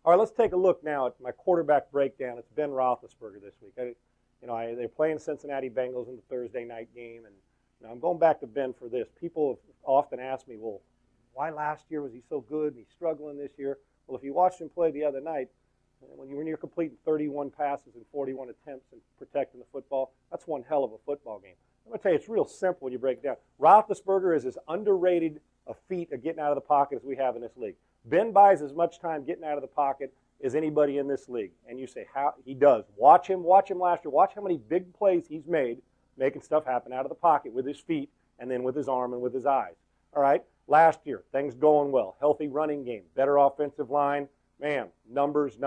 All right, let's take a look now at my quarterback breakdown. It's Ben Roethlisberger this week. They're playing Cincinnati Bengals in the Thursday night game, and I'm going back to Ben for this. People have often asked me, well, why last year was he so good and he's struggling this year? Well, if you watched him play the other night, when you're completing 31 passes and 41 attempts and protecting the football, that's one hell of a football game. I'm going to tell you, it's real simple when you break it down. Roethlisberger is as underrated a feat of getting out of the pocket as we have in this league. Ben buys as much time getting out of the pocket as anybody in this league. And you say, how he does. Watch him last year. Watch how many big plays he's made, making stuff happen out of the pocket with his feet and then with his arm and with his eyes. All right, last year, things going well. Healthy running game, better offensive line. Man, numbers.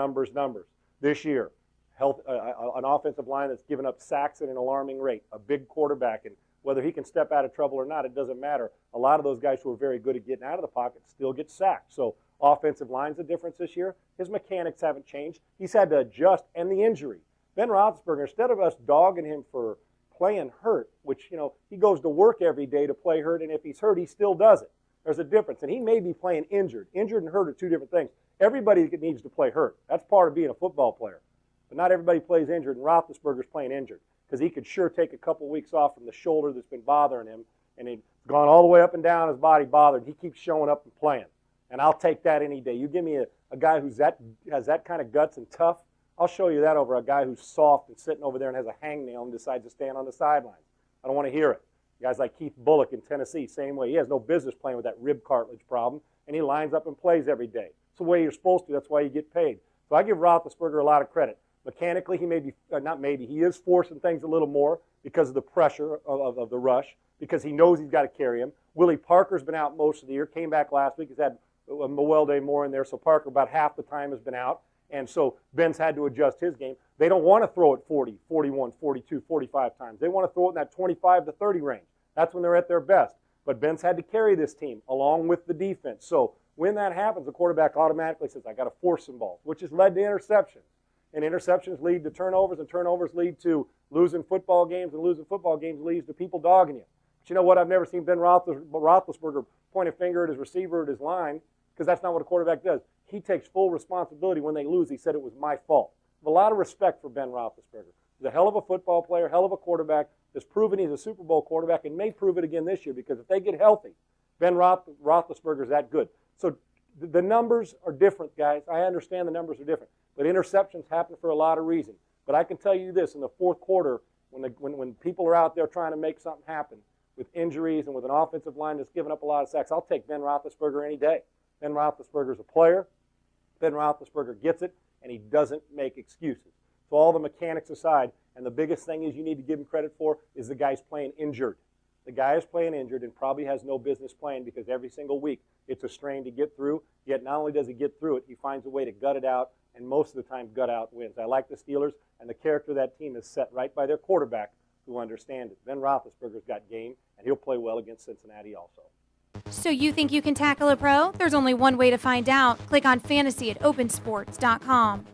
This year, an offensive line that's given up sacks at an alarming rate, a big quarterback, and whether he can step out of trouble or not, it doesn't matter. A lot of those guys who are very good at getting out of the pocket still get sacked. So offensive line's a difference this year. His mechanics haven't changed. He's had to adjust, and the injury. Ben Roethlisberger, instead of us dogging him for playing hurt, which, he goes to work every day to play hurt, and if he's hurt, he still does it. There's a difference, and he may be playing injured. Injured and hurt are two different things. Everybody needs to play hurt. That's part of being a football player. But not everybody plays injured, and Roethlisberger's playing injured because he could sure take a couple weeks off from the shoulder that's been bothering him, and it's gone all the way up and down his body bothered. He keeps showing up and playing, and I'll take that any day. You give me a guy has that kind of guts and tough, I'll show you that over a guy who's soft and sitting over there and has a hangnail and decides to stand on the sidelines. I don't want to hear it. Guys like Keith Bullock in Tennessee, same way. He has no business playing with that rib cartilage problem, and he lines up and plays every day. It's the way you're supposed to. That's why you get paid. So I give Roethlisberger a lot of credit. Mechanically, he is forcing things a little more because of the pressure of the rush, because he knows he's got to carry him. Willie Parker's been out most of the year, came back last week. He's had Mewelde Moore in there, so Parker about half the time has been out. And so Ben's had to adjust his game. They don't want to throw it 40, 41, 42, 45 times. They want to throw it in that 25 to 30 range. That's when they're at their best. But Ben's had to carry this team along with the defense. So when that happens, the quarterback automatically says, I got to force some balls, which has led to interceptions. And interceptions lead to turnovers, and turnovers lead to losing football games, and losing football games leads to people dogging you. But you know what? I've never seen Ben Roethlisberger point a finger at his receiver or at his line, because that's not what a quarterback does. He takes full responsibility when they lose. He said it was my fault. I have a lot of respect for Ben Roethlisberger. He's a hell of a football player, hell of a quarterback, has proven he's a Super Bowl quarterback, and may prove it again this year, because if they get healthy, Ben Roethlisberger's that good. So the numbers are different, guys. I understand the numbers are different. But interceptions happen for a lot of reasons. But I can tell you this, in the fourth quarter, when people are out there trying to make something happen with injuries and with an offensive line that's giving up a lot of sacks, I'll take Ben Roethlisberger any day. Ben Roethlisberger's a player. Ben Roethlisberger gets it, and he doesn't make excuses. So all the mechanics aside, and the biggest thing is you need to give him credit for is the guy's playing injured. The guy is playing injured and probably has no business playing, because every single week it's a strain to get through. Yet not only does he get through it, he finds a way to gut it out, and most of the time gut out wins. I like the Steelers, and the character of that team is set right by their quarterback who understands it. Ben Roethlisberger's got game, and he'll play well against Cincinnati also. So you think you can tackle a pro? There's only one way to find out. Click on fantasy at opensports.com.